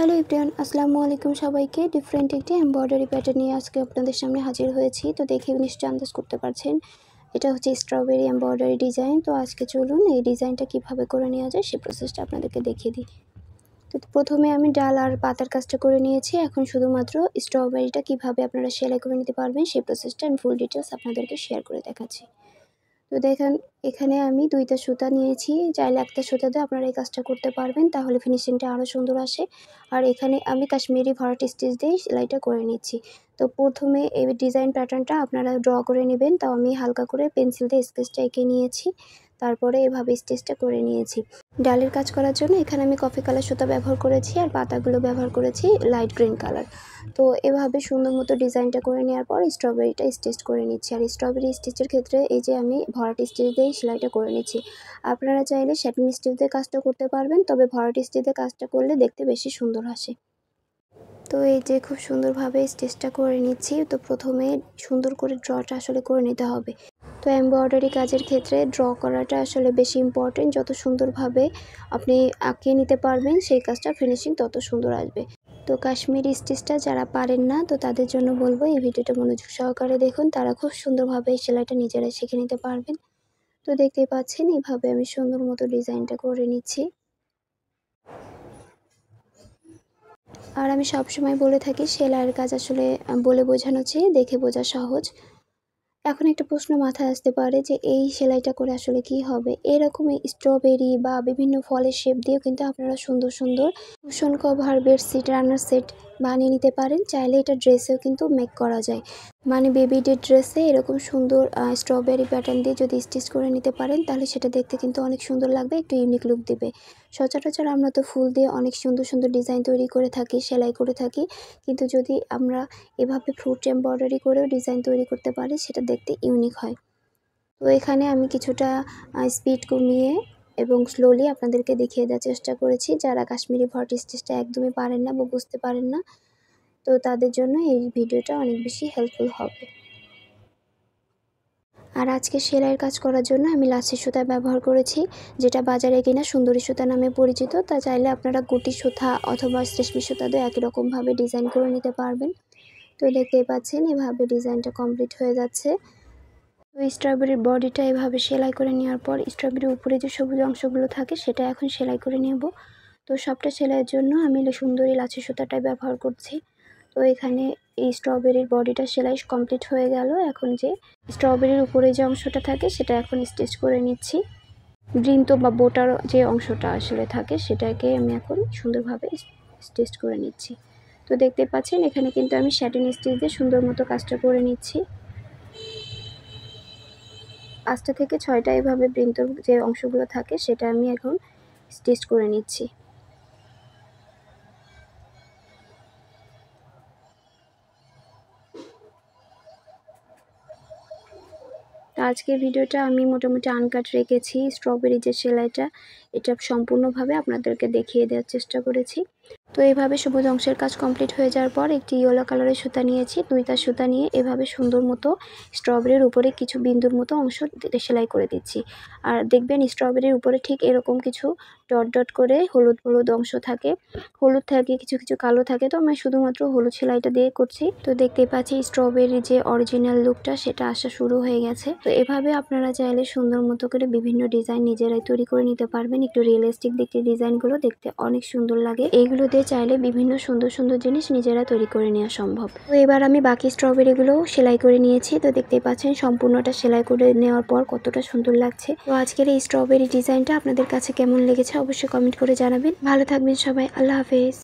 Hello everyone, আসসালামু আলাইকুম সবাইকে। ডিফারেন্ট একটি এমব্রয়ডারি প্যাটার্ন নিয়ে আজকে আপনাদের সামনে হাজির হয়েছি। তো দেখে নিশ্চয়ই আন্দাজ করতে পারছেন এটা হচ্ছে স্ট্রবেরি এমব্রয়ডারি ডিজাইন। তো আজকে চলুন এই ডিজাইনটা কিভাবে করে নেওয়া যায় সেই প্রসেসটা আপনাদেরকে দেখিয়ে দিই। তো প্রথমে আমি ডাল আর পাতার কাজটা করে নিয়েছি। এখন শুধুমাত্র স্ট্রবেরিটা কিভাবে আপনারা সেলাই করে নিতে পারবেন সেই প্রসেসটা আমি ফুল ডিটেলস আপনাদেরকে শেয়ার করে দেখাচ্ছি। তো দেখেন এখানে আমি 2টা সুতা নিয়েছি। চাইলে একটা সুতা দিয়ে আপনারা এই কাজটা করতে পারবেন, তাহলে ফিনিশিংটা আরও সুন্দর আসে। আর এখানে আমি কাশ্মীরি ভরাট স্টিচ দিয়ে সেলাইটা করে নিচ্ছি। তো প্রথমে এই ডিজাইন প্যাটার্নটা আপনারা ড্র করে নেবেন। তাও আমি হালকা করে পেন্সিল দিয়ে স্কেচটা এঁকে নিয়েছি, তারপরে এভাবে স্টিচটা করে নিয়েছি। ডালের কাজ করার জন্য এখানে আমি কফি কালার সুতা ব্যবহার করেছি আর পাতাগুলো ব্যবহার করেছি লাইট গ্রিন কালার। তো এভাবে সুন্দর মতো ডিজাইনটা করে নেওয়ার পর স্ট্রবেরিটা স্টিচ করে নিচ্ছি। আর স্ট্রবেরি স্টিচের ক্ষেত্রে এই যে আমি ভরাট স্টিচ দিয়ে সেলাইটা করে নিচ্ছি। আপনারা চাইলে স্যাটিন স্টিচ দিয়ে কাজটা করতে পারবেন, তবে ভরাট স্টিচ দিয়ে কাজটা করলে দেখতে বেশি সুন্দর আসে। তো এই যে খুব সুন্দরভাবে স্টিচটা করে নিচ্ছি। তো প্রথমে সুন্দর করে ড্রটা আসলে করে নিতে হবে। তো এমব্রয়ডারি কাজের ক্ষেত্রে ড্র করাটা আসলে বেশি ইম্পর্টেন্ট। যত সুন্দরভাবে আপনি আঁকিয়ে নিতে পারবেন সেই কাজটা ফিনিশিং তত সুন্দর আসবে। তো কাশ্মীরি স্টিচটা যারা পারেন না, তো তাদের জন্য বলবো এই ভিডিওটা মনোযোগ সহকারে দেখুন, তারা খুব সুন্দরভাবে এই সেলাইটা নিজেরাই শিখে নিতে পারবেন। তো দেখতেই পাচ্ছেন এইভাবে আমি সুন্দর মতো ডিজাইনটা করে নিচ্ছি। আর আমি সবসময় বলে থাকি সেলাইয়ের কাজ আসলে বলে বোঝানো চেয়ে দেখে বোঝা সহজ। এখন একটা প্রশ্ন মাথায় আসতে পারে যে এই সেলাইটা করে আসলে কি হবে। এরকমই স্ট্রবেরি বা বিভিন্ন ফলের শেপ দিয়েও কিন্তু আপনারা সুন্দর সুন্দর কুশন কভার, বেডশিট, রান্নার সেট বানিয়ে নিতে পারেন। চাইলে এটা ড্রেসেও কিন্তু মেক করা যায়। মানে বেবিদের ড্রেসে এরকম সুন্দর স্ট্রবেরি প্যাটার্ন দিয়ে যদি স্টিচ করে নিতে পারেন, তাহলে সেটা দেখতে কিন্তু অনেক সুন্দর লাগবে, একটু ইউনিক লুক দিবে। সচরাচর আমরা তো ফুল দিয়ে অনেক সুন্দর সুন্দর ডিজাইন তৈরি করে থাকি, সেলাই করে থাকি, কিন্তু যদি আমরা এভাবে ফ্রুট এমব্রয়ডারি করেও ডিজাইন তৈরি করতে পারি, সেটা দেখতে ইউনিক হয়। তো এখানে আমি কিছুটা স্পিড কমিয়ে এবং স্লোলি আপনাদেরকে দেখিয়ে দেওয়ার চেষ্টা করেছি। যারা কাশ্মীরি ভরাট স্টিচটা একদমই পারেন না বা বুঝতে পারেন না, তো তাদের জন্য এই ভিডিওটা অনেক বেশি হেল্পফুল হবে। আর আজকে সেলাইয়ের কাজ করার জন্য আমি লাচ্ছি সুতা ব্যবহার করেছি, যেটা বাজারে কিনা সুন্দরী সুতা নামে পরিচিত। তা চাইলে আপনারা গুটি সুতা অথবা রেশমি সুতা দিয়ে একই রকমভাবে ডিজাইন করে নিতে পারবেন। তো দেখতেই পাচ্ছেন এভাবে ডিজাইনটা কমপ্লিট হয়ে যাচ্ছে। তো স্ট্রবেরির বডিটা এভাবে সেলাই করে নেওয়ার পর স্ট্রবেরির উপরে যে সবুজ অংশগুলো থাকে সেটা এখন সেলাই করে নেব। তো সবটা সেলাইয়ের জন্য আমি সুন্দরী লাচ্ছি সুতাটাই ব্যবহার করছি। তো এখানে এই স্ট্রবেরির বডিটা সেলাই কমপ্লিট হয়ে গেল। এখন যে স্ট্রবেরির উপরে যে অংশটা থাকে সেটা এখন স্টিচ করে নিচ্ছি। বৃন্ত বা বোটার যে অংশটা আসলে থাকে সেটাকে আমি এখন সুন্দরভাবে স্টিচ করে নিচ্ছি। তো দেখতে পাচ্ছেন এখানে কিন্তু আমি স্যাটিন স্টিচ দিয়ে সুন্দর মতো কাজটা করে নিচ্ছি। 5টা থেকে 6টা এভাবে বৃন্তর যে অংশগুলো থাকে সেটা আমি এখন স্টিচ করে নিচ্ছি। তো আজকের ভিডিওটা আমি মোটামুটি আনকাট রেখেছি। স্ট্রবেরি যে সেলাইটা, এটা সম্পূর্ণভাবে আপনাদেরকে দেখিয়ে দেওয়ার চেষ্টা করেছি। তো এইভাবে সবুজ অংশের কাজ কমপ্লিট হয়ে যাওয়ার পর একটি ইয়েলো কালারের সুতা নিয়েছি। 2টা সুতা নিয়ে এভাবে সুন্দর মতো স্ট্রবেরির উপরে কিছু বিন্দুর মতো অংশ সেলাই করে দিচ্ছি। আর দেখবেন স্ট্রবেরির উপরে ঠিক এরকম কিছু ডট ডট করে হলুদ হলুদ অংশ থাকে, হলুদ থাকে, কিছু কিছু কালো থাকে। তো আমি শুধুমাত্র হলুদ সেলাইটা দিয়ে করছি। তো দেখতেই পাচ্ছি স্ট্রবেরির যে অরিজিনাল লুকটা সেটা আসা শুরু হয়ে গেছে। তো এভাবে আপনারা চাইলে সুন্দর মতো করে বিভিন্ন ডিজাইন নিজেরাই তৈরি করে নিতে পারবেন। একটু রিয়েলিস্টিক দেখতে ডিজাইনগুলো দেখতে অনেক সুন্দর লাগে। এইগুলো দিয়ে চাইলে বিভিন্ন সুন্দর সুন্দর জিনিস নিজেরা তৈরি করে নেওয়া সম্ভব। তো এবার আমি বাকি স্ট্রবেরিগুলো সেলাই করে নিয়েছি। তো দেখতেই পাচ্ছেন সম্পূর্ণটা সেলাই করে নেওয়ার পর কতটা সুন্দর লাগছে। তো আজকের এই স্ট্রবেরি ডিজাইনটা আপনাদের কাছে কেমন লেগেছে অবশ্যই কমেন্ট করে জানাবেন। ভালো থাকবেন সবাই, আল্লাহ হাফেজ।